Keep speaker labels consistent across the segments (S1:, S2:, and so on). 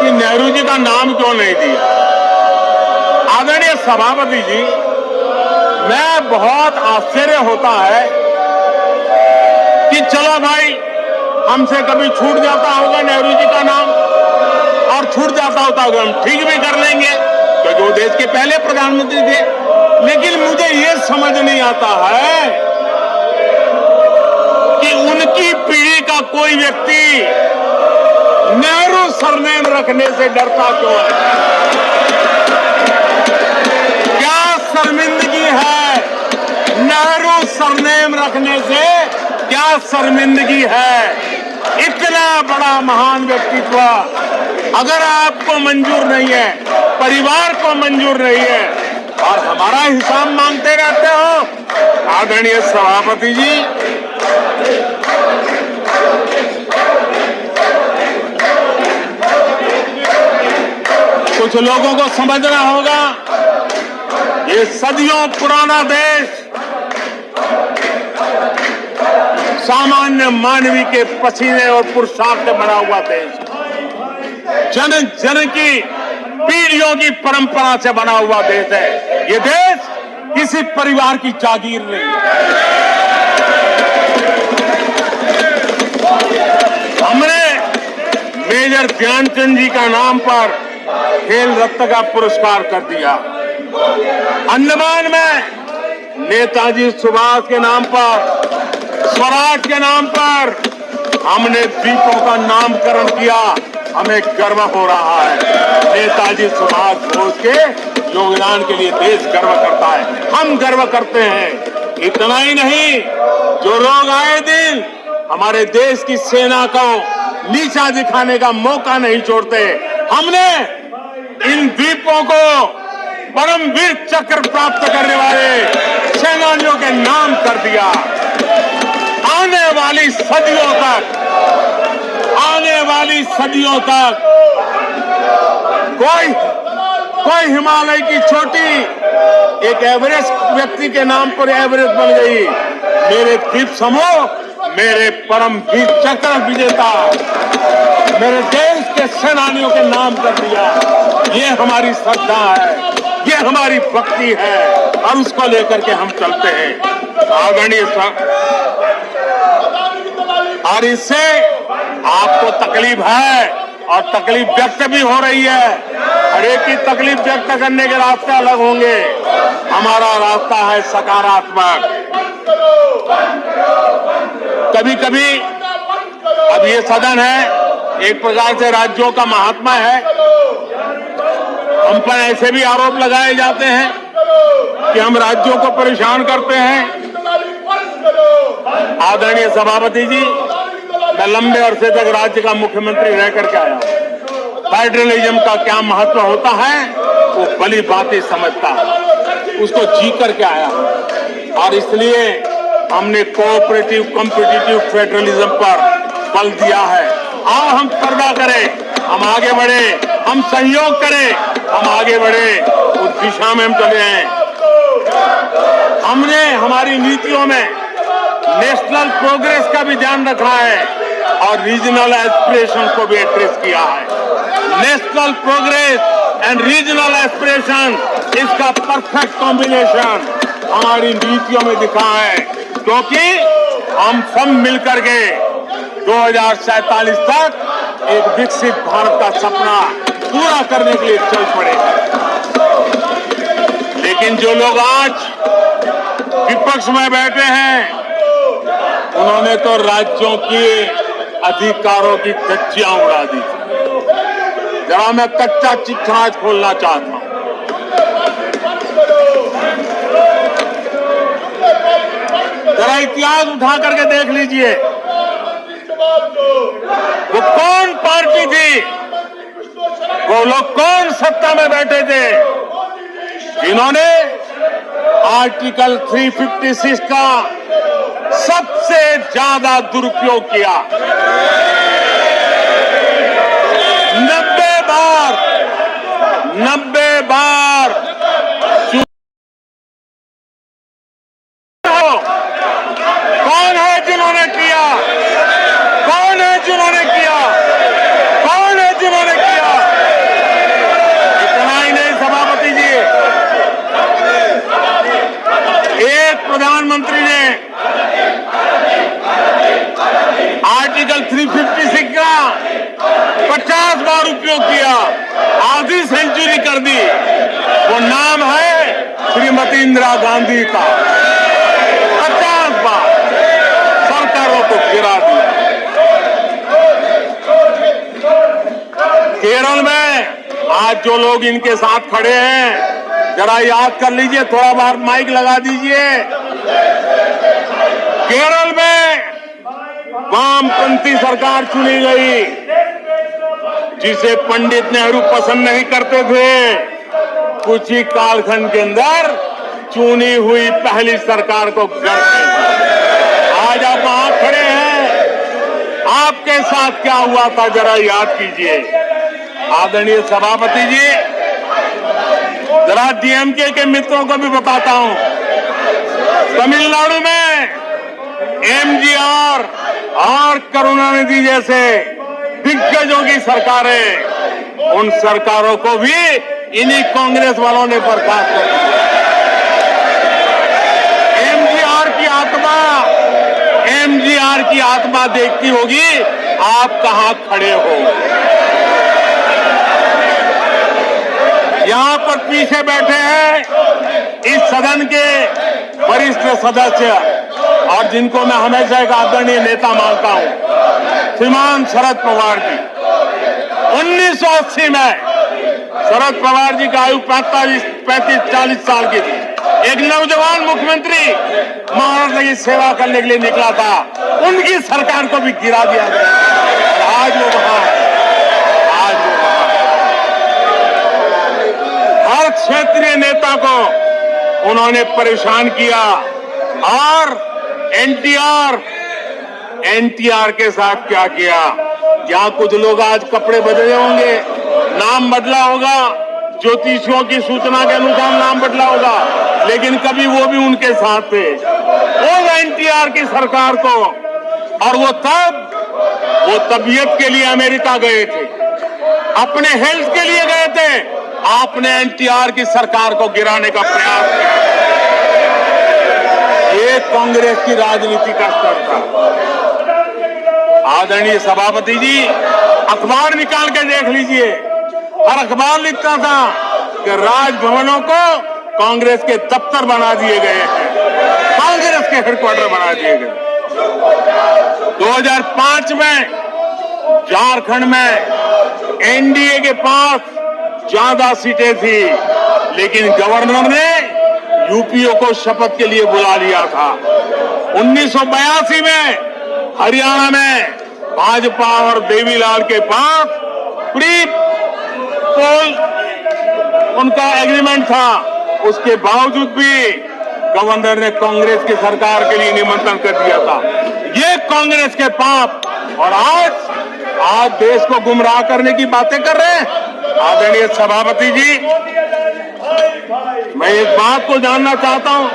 S1: कि नेहरू जी का नाम क्यों नहीं दिया। आदरणीय सभापति जी, मैं बहुत आश्चर्य होता है कि चलो भाई, हमसे कभी छूट जाता होगा नेहरू जी का नाम, और छूट जाता होता होगा हम ठीक भी कर लेंगे क्योंकि वो देश के पहले प्रधानमंत्री थे। लेकिन मुझे ये समझ नहीं आता है कि उनकी पीढ़ी का कोई व्यक्ति नेहरू सरनेम रखने से डरता क्यों है। क्या शर्मिंदगी है नेहरू सरनेम रखने से? क्या शर्मिंदगी है? इतना बड़ा महान व्यक्तित्व अगर आपको मंजूर नहीं है, परिवार को मंजूर नहीं है, और हमारा हिसाब मांगते रहते हो। आदरणीय सभापति जी, कुछ लोगों को समझना होगा, ये सदियों पुराना देश सामान्य मानवी के पसीने और पुरुषार्थ से बना हुआ देश, जन जन की पीढ़ियों की परंपरा से बना हुआ देश है। ये देश किसी परिवार की जागीर नहीं है। हमने मेजर ध्यानचंद जी का नाम पर खेल रत्न का पुरस्कार कर दिया। अंडमान में नेताजी सुभाष के नाम पर, स्वराज के नाम पर हमने द्वीपों का नामकरण किया। हमें गर्व हो रहा है। नेताजी सुभाष बोस के योगदान के लिए देश गर्व करता है, हम गर्व करते हैं। इतना ही नहीं, जो लोग आए दिन हमारे देश की सेना को नीचा दिखाने का मौका नहीं छोड़ते, हमने इन द्वीपों को परमवीर चक्र प्राप्त करने वाले सेनानियों के नाम कर दिया। आने वाली सदियों तक कोई हिमालय की चोटी एक एवरेस्ट व्यक्ति के नाम पर एवरेस्ट बन गई। मेरे द्वीप समूह, मेरे परमवीर चक्र विजेता, मेरे देश के सेनानियों के नाम कर दिया। ये हमारी श्रद्धा है, ये हमारी भक्ति है, और उसको लेकर के हम चलते हैं। आदरणीय और इससे आपको तकलीफ है और तकलीफ व्यक्त भी हो रही है। हर एक की तकलीफ व्यक्त करने के रास्ते अलग होंगे। हमारा रास्ता है सकारात्मक। कभी कभी, अब ये सदन है, एक प्रकार से राज्यों का महात्मा है, हम पर ऐसे भी आरोप लगाए जाते हैं कि हम राज्यों को परेशान करते हैं। आदरणीय सभापति जी, मैं लंबे अरसे तक राज्य का मुख्यमंत्री रह करके आया हूं। फेडरलिज्म का क्या महत्व होता है वो भली बातें समझता है, उसको जी करके आया हूं। और इसलिए हमने कोऑपरेटिव कॉम्पिटिटिव फेडरलिज्म पर बल दिया है। आओ हम पर्दा करें, हम आगे बढ़े, हम सहयोग करें, हम आगे बढ़े, उस दिशा में हम चले हैं। हमने हमारी नीतियों में नेशनल प्रोग्रेस का भी ध्यान रखा है और रीजनल एस्पिरेशन को भी एड्रेस किया है। National progress and regional aspiration, इसका परफेक्ट कॉम्बिनेशन हमारी नीतियों में दिखा है, क्योंकि हम सब मिलकर के 2047 तक एक विकसित भारत का सपना पूरा करने के लिए चल पड़े। लेकिन जो लोग आज विपक्ष में बैठे हैं, उन्होंने तो राज्यों के अधिकारों की धज्जियां उड़ा दी। जरा मैं कच्चा चिट्ठा आज खोलना चाहता हूं। जरा इतिहास उठा करके देख लीजिए, वो कौन पार्टी थी, वो लोग कौन सत्ता में बैठे थे जिन्होंने आर्टिकल 356 का सबसे ज्यादा दुरुपयोग किया। 90 बार कौन है जिन्होंने किया? कौन है जिन्होंने किया? कौन है जिन्होंने किया? इंदिरा गांधी का 50 बार सरकारों को गिरा दिया। केरल में आज जो लोग इनके साथ खड़े हैं, जरा याद कर लीजिए, थोड़ा बार माइक लगा दीजिए। केरल में वामपंथी सरकार चुनी गई, जिसे पंडित नेहरू पसंद नहीं करते थे। कुछ ही कालखंड के अंदर चुनी हुई पहली सरकार को गिराया। आज आप वहां खड़े हैं, आपके साथ क्या हुआ था जरा याद कीजिए। आदरणीय सभापति जी, जरा डीएमके के मित्रों को भी बताता हूं, तमिलनाडु में एमजीआर और करुणानिधि जैसे दिग्गजों की सरकारें, उन सरकारों को भी इन्हीं कांग्रेस वालों ने बर्खास्त कर दिया। एमजीआर की आत्मा देखती होगी आप कहां खड़े हो। यहां पर पीछे बैठे हैं इस सदन के वरिष्ठ सदस्य और जिनको मैं हमेशा एक आदरणीय नेता मानता हूं, श्रीमान शरद पवार जी। 1980 में शरद पवार जी का आयु 35-40 साल की थी। एक नौजवान मुख्यमंत्री महाराष्ट्र की सेवा करने के लिए निकला था, उनकी सरकार को भी गिरा दिया गया। आज वो वहां, हर क्षेत्रीय नेता को उन्होंने परेशान किया। और एनटीआर के साथ क्या किया? यहाँ कुछ लोग आज कपड़े बदले होंगे, नाम बदला होगा, ज्योतिषियों की सूचना के अनुसार नाम बदला होगा, लेकिन कभी वो भी उनके साथ थे। वो एनटीआर की सरकार को, और वो तबीयत के लिए अमेरिका गए थे, अपने हेल्थ के लिए गए थे। आपने एनटीआर की सरकार को गिराने का प्रयास किया। ये कांग्रेस की राजनीति का स्तर था। आदरणीय सभापति जी, अखबार निकाल के देख लीजिए, हर अखबार लिखता था कि राजभवनों को कांग्रेस के दफ्तर बना दिए गए हैं, कांग्रेस के हेडक्वार्टर बना दिए गए। 2005 में झारखंड में एनडीए के पास ज्यादा सीटें थी, लेकिन गवर्नर ने यूपीओ को शपथ के लिए बुला लिया था। 1982 में हरियाणा में भाजपा और देवीलाल के पास प्री पोल उनका एग्रीमेंट था, उसके बावजूद भी गवर्नर ने कांग्रेस की सरकार के लिए निमंत्रण कर दिया था। ये कांग्रेस के पाप, और आज देश को गुमराह करने की बातें कर रहे हैं। आदरणीय सभापति जी, मैं एक बात को जानना चाहता हूं,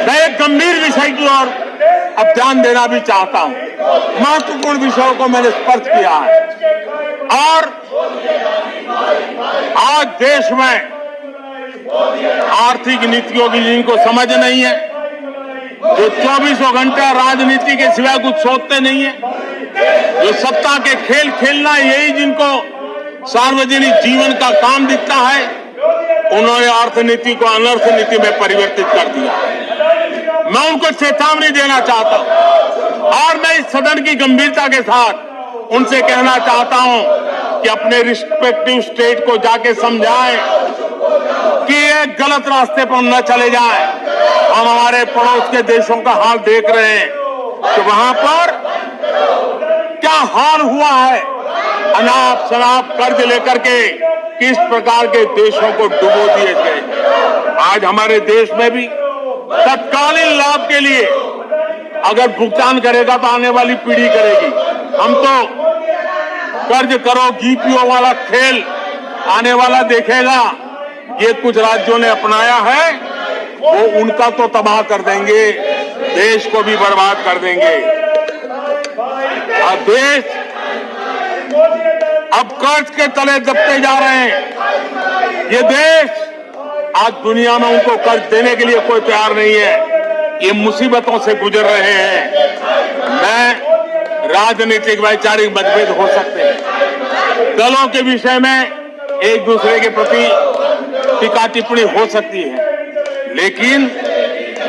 S1: मैं एक गंभीर विषय की ओर अब ध्यान देना भी चाहता हूं। महत्वपूर्ण विषयों को मैंने स्पर्श किया है, और आज देश में आर्थिक नीतियों की जिनको समझ नहीं है, जो 24 घंटा राजनीति के सिवाय कुछ सोचते नहीं है, जो सत्ता के खेल खेलना यही जिनको सार्वजनिक जीवन का काम दिखता है, उन्होंने अर्थनीति को अनर्थ नीति में परिवर्तित कर दिया। मैं उनको चेतावनी देना चाहता हूं, और मैं इस सदन की गंभीरता के साथ उनसे कहना चाहता हूं कि अपने रिस्पेक्टिव स्टेट को जाके समझाएं कि ये गलत रास्ते पर न चले जाएं। हम हमारे पड़ोस के देशों का हाल देख रहे हैं कि वहां पर क्या हाल हुआ है, अनाप शनाप कर्ज लेकर के किस प्रकार के देशों को डुबो दिए गए। आज हमारे देश में भी तत्कालीन लाभ के लिए अगर भुगतान करेगा तो आने वाली पीढ़ी करेगी। हम तो कर्ज करो जीपीओ वाला खेल आने वाला देखेगा। ये कुछ राज्यों ने अपनाया है, वो उनका तो तबाह कर देंगे, देश को भी बर्बाद कर देंगे। और देश अब कर्ज के तले दबते जा रहे हैं। ये देश आज दुनिया में उनको कर्ज देने के लिए कोई तैयार नहीं है। ये मुसीबतों से गुजर रहे हैं। मैं राजनीतिक वैचारिक मतभेद हो सकते हैं, दलों के विषय में एक दूसरे के प्रति टीका टिप्पणी हो सकती है, लेकिन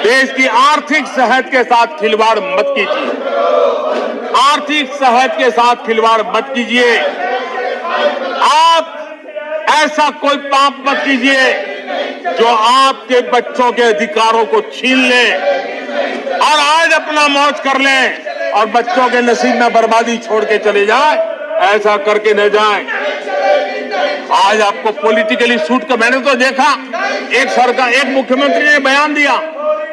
S1: देश की आर्थिक सेहत के साथ खिलवाड़ मत कीजिए। आर्थिक सेहत के साथ खिलवाड़ मत कीजिए। आप ऐसा कोई पाप मत कीजिए जो आपके बच्चों के अधिकारों को छीन ले और आज अपना मौज कर ले और बच्चों के नसीब में बर्बादी छोड़ के चले जाए। ऐसा करके न जाए। आज आपको पॉलिटिकली सूट कर, मैंने तो देखा एक मुख्यमंत्री ने बयान दिया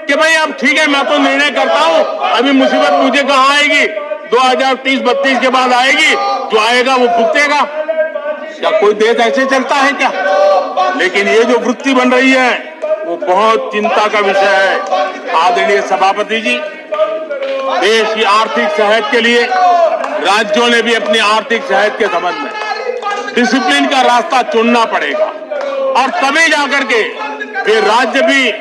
S1: कि भाई अब ठीक है, मैं तो निर्णय करता हूं, अभी मुसीबत मुझे कहां आएगी, 2030-32 के बाद आएगी, जो आएगा वो भुगतेगा। क्या कोई देश ऐसे चलता है क्या? लेकिन ये जो वृत्ति बन रही है वो बहुत चिंता का विषय है। आदरणीय सभापति जी, देश की आर्थिक सेहत के लिए राज्यों ने भी अपनी आर्थिक सेहत के संबंध में डिसिप्लिन का रास्ता चुनना पड़ेगा और तभी जाकर के वे राज्य भी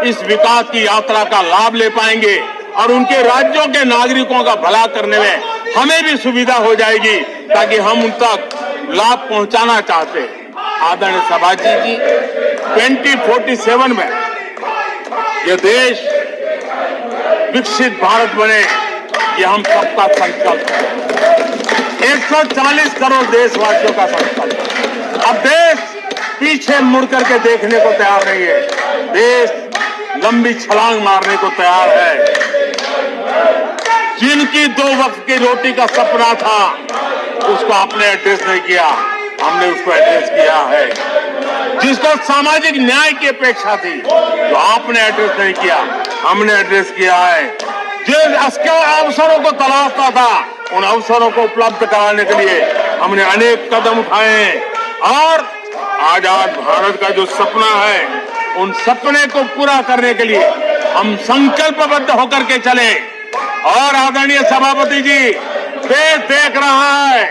S1: इस विकास की यात्रा का लाभ ले पाएंगे और उनके राज्यों के नागरिकों का भला करने में हमें भी सुविधा हो जाएगी, ताकि हम उन तक लाभ पहुंचाना चाहते हैं। आदरणीय सभापति जी, 2047 में यह देश विकसित भारत बने, ये हम सबका संकल्प है। 140 करोड़ देशवासियों का संकल्प है। अब देश पीछे मुड़ करके देखने को तैयार नहीं है। देश लंबी छलांग मारने को तैयार है। जिनकी 2 वक्त की रोटी का सपना था, उसको आपने एड्रेस नहीं किया, हमने उसको एड्रेस किया है। जिसको सामाजिक न्याय की अपेक्षा थी, जो आपने एड्रेस नहीं किया, हमने एड्रेस किया है। जिन अवसरों को तलाशता था, उन अवसरों को उपलब्ध कराने के लिए हमने अनेक कदम उठाए हैं और आजाद भारत का जो सपना है, उन सपने को पूरा करने के लिए हम संकल्पबद्ध होकर के चले। और आदरणीय सभापति जी, देश देख रहा है,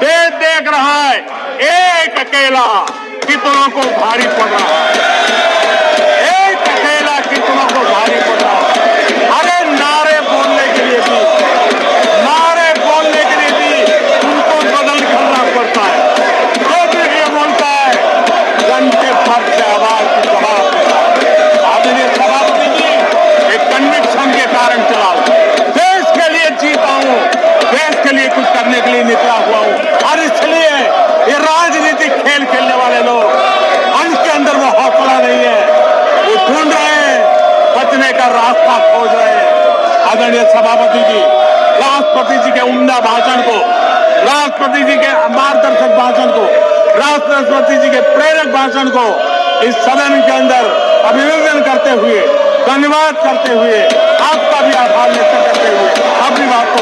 S1: देश देख रहा है, एक अकेला कितनों को भारी पड़ रहा है, एक अकेला कितनों को भारी पड़ रहा है। अरे नारे बोलने के लिए भी उनको बदल करना पड़ता है। जो भी ये बोलता है, घंटे भर से आवाज की जवाब देता है। आदरणीय सभापति जी, एक कन्विक्शन के कारण चला हूं, देश के लिए जीता हूं, देश के लिए कुछ करने के लिए निकला हुआ हूं। और इसलिए ये राजनीतिक खेल खेलने वाले लोग, उनके अंदर वो हौसला नहीं है, वो ढूंढ रहे हैं, बचने का रास्ता खोज रहे हैं। आदरणीय सभापति जी, राष्ट्रपति जी के उम्दा भाषण को, राष्ट्रपति जी के मार्गदर्शक भाषण को, राष्ट्रपति जी के प्रेरक भाषण को इस सदन के अंदर अभिनंदन करते हुए, धन्यवाद करते हुए, आपका भी आभार व्यक्त करते हुए अपनी बात को